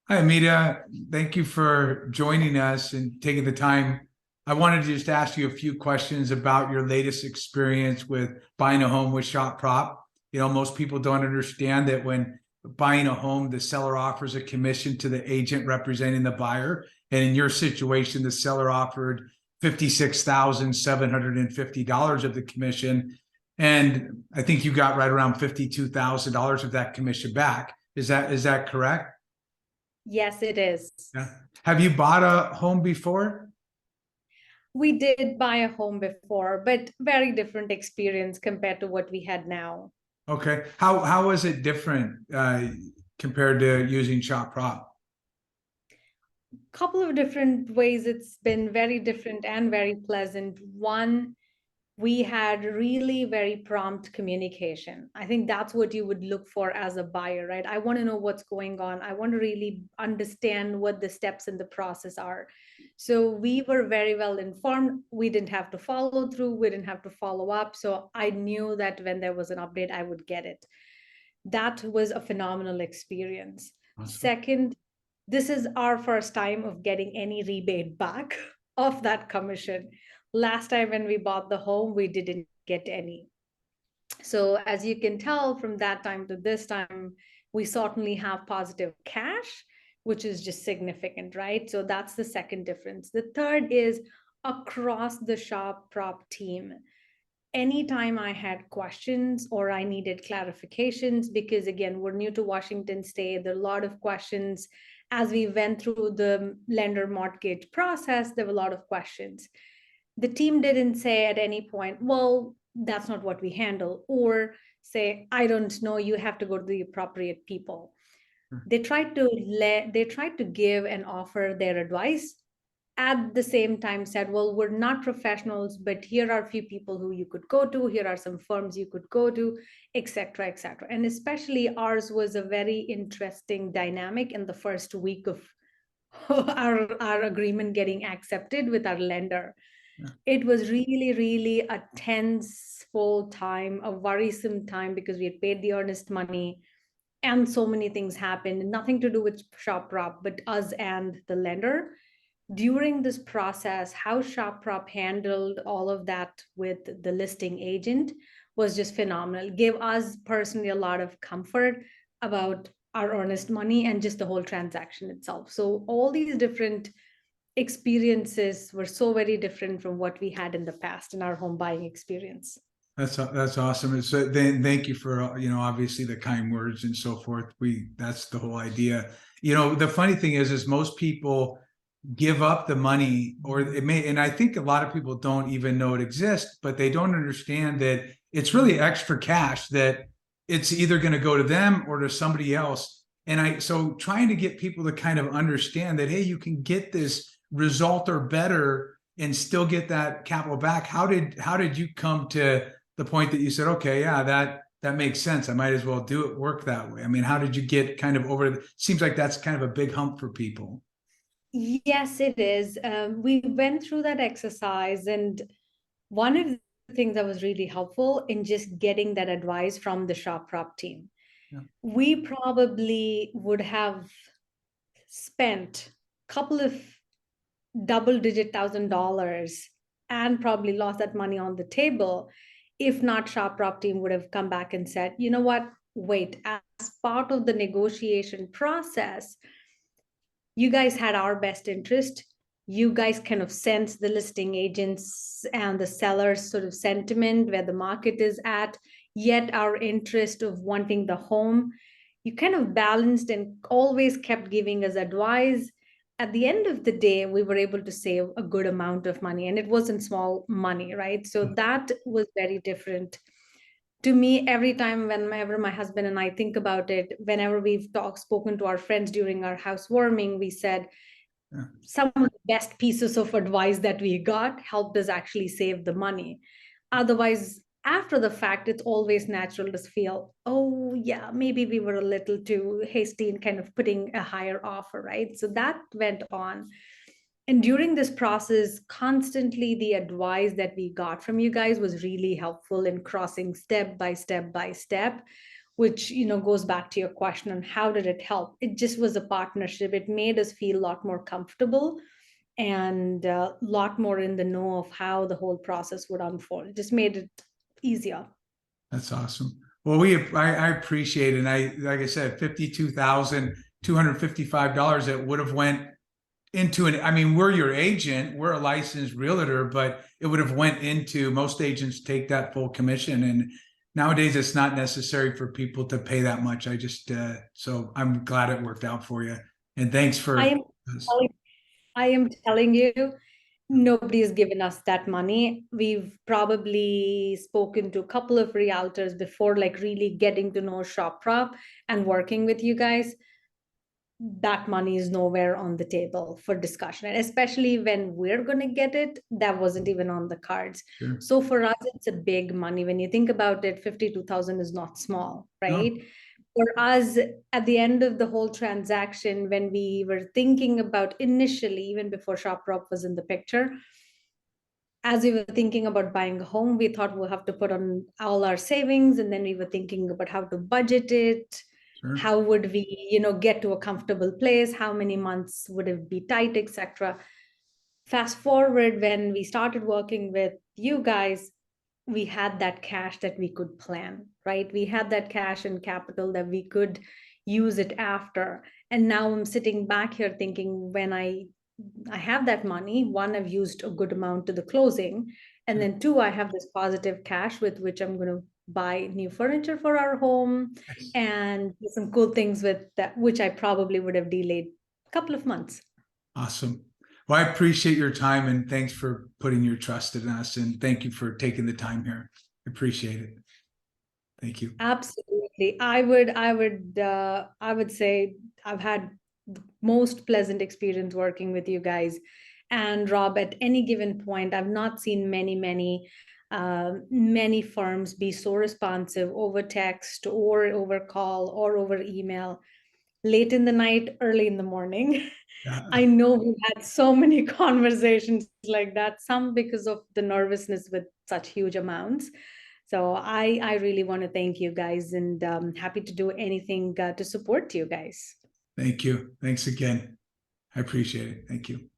Hi, Amita. Thank you for joining us and taking the time. I wanted to just ask you a few questions about your latest experience with buying a home with ShopProp. Most people don't understand that when buying a home, the seller offers a commission to the agent representing the buyer. And in your situation, the seller offered $56,750 of the commission. And I think you got right around $52,000 of that commission back. Is that correct? Yes, it is. Yeah. Have you bought a home before? We did buy a home before, but very different experience compared to what we had now. Okay. How is it different compared to using Shop Prop? Couple of different ways it's been very different and very pleasant. One, we had really very prompt communication. I think that's what you would look for as a buyer, right? I want to know what's going on. I want to really understand what the steps in the process are. So we were very well informed. We didn't have to follow through, we didn't have to follow up. So I knew that when there was an update, I would get it. That was a phenomenal experience. Awesome. Second, this is our first time of getting any rebate back of that commission. Last time when we bought the home, we didn't get any. So as you can tell from that time to this time, we certainly have positive cash, which is just significant, right? So that's the second difference. The third is across the shop prop team. Anytime I had questions or I needed clarifications, because again, we're new to Washington State, there are a lot of questions. As we went through the lender mortgage process, there were a lot of questions. The team didn't say at any point, well, that's not what we handle, or say, I don't know, you have to go to the appropriate people. They tried to give and offer their advice, at the same time said, well, we're not professionals, but here are a few people who you could go to, here are some firms you could go to, etc., etc. And especially ours was a very interesting dynamic in the first week of our agreement getting accepted with our lender. Yeah. It was really, really a tense full time, a worrisome time, because we had paid the earnest money and so many things happened, nothing to do with ShopProp, but us and the lender. During this process, how ShopProp handled all of that with the listing agent was just phenomenal. Gave us personally a lot of comfort about our earnest money and just the whole transaction itself. So all these different experiences were so very different from what we had in the past in our home buying experience. That's awesome. Then thank you for obviously the kind words and so forth. That's the whole idea. The funny thing is most people give up the money, or it may, and I think a lot of people don't even know it exists, but they don't understand that it's really extra cash, that it's either going to go to them or to somebody else. So trying to get people to kind of understand that, hey, you can get this result or better and still get that capital back. How did you come to the point that you said, okay, yeah, that makes sense, I might as well do it, work that way? I mean, how did you get kind of over seems like that's kind of a big hump for people. Yes, it is. We went through that exercise, and one of the things that was really helpful in just getting that advice from the shop prop team. Yeah. We probably would have spent a couple of double-digit $1,000 and probably lost that money on the table if not shop prop team would have come back and said, you know what, wait, as part of the negotiation process, you guys had our best interest. You guys kind of sense the listing agents and the sellers sort of sentiment where the market is at, yet our interest of wanting the home. You kind of balanced and always kept giving us advice. At the end of the day, we were able to save a good amount of money, and it wasn't small money, right? So that was very different to me. Every time whenever my husband and I think about it, whenever we've spoken to our friends during our housewarming, we said Yeah. some of the best pieces of advice that we got helped us actually save the money. Otherwise, after the fact, it's always natural to feel, oh yeah, maybe we were a little too hasty in kind of putting a higher offer, right? So that went on. And during this process, constantly the advice that we got from you guys was really helpful in crossing step by step by step which, goes back to your question on how did it help. It just was a partnership. It made us feel a lot more comfortable and a lot more in the know of how the whole process would unfold. It just made it easier. That's awesome. Well, I appreciate it. And like I said, $52,255 that would have went into I mean, we're your agent, we're a licensed realtor, but it would have went into, most agents take that full commission. And nowadays it's not necessary for people to pay that much. So I'm glad it worked out for you. And thanks for. I am telling you, nobody has given us that money. We've probably spoken to a couple of realtors before, like really getting to know ShopProp and working with you guys. That money is nowhere on the table for discussion. And especially when we're going to get it, that wasn't even on the cards. Sure. So for us, it's a big money. When you think about it, 52,000 is not small, right? No. For us, at the end of the whole transaction, when we were thinking about initially, even before ShopProp was in the picture, as we were thinking about buying a home, we thought we'll have to put on all our savings. And then we were thinking about how to budget it. Sure. How would we, get to a comfortable place? How many months would it be tight, etc. Fast forward, when we started working with you guys, we had that cash that we could plan, right? We had that cash and capital that we could use it after. And now I'm sitting back here thinking, when I have that money, one, I've used a good amount to the closing. And then two, I have this positive cash with which I'm going to buy new furniture for our home and do some cool things with that, which I probably would have delayed a couple of months. Awesome. Well, I appreciate your time and thanks for putting your trust in us. And thank you for taking the time here. I appreciate it. Thank you. Absolutely. I would say I've had the most pleasant experience working with you guys. And Rob, at any given point, I've not seen many firms be so responsive over text or over call or over email, late in the night, early in the morning. Yeah. I know we had so many conversations like that, some because of the nervousness with such huge amounts. So I really want to thank you guys, and happy to do anything to support you guys. Thank you. Thanks again. I appreciate it. Thank you.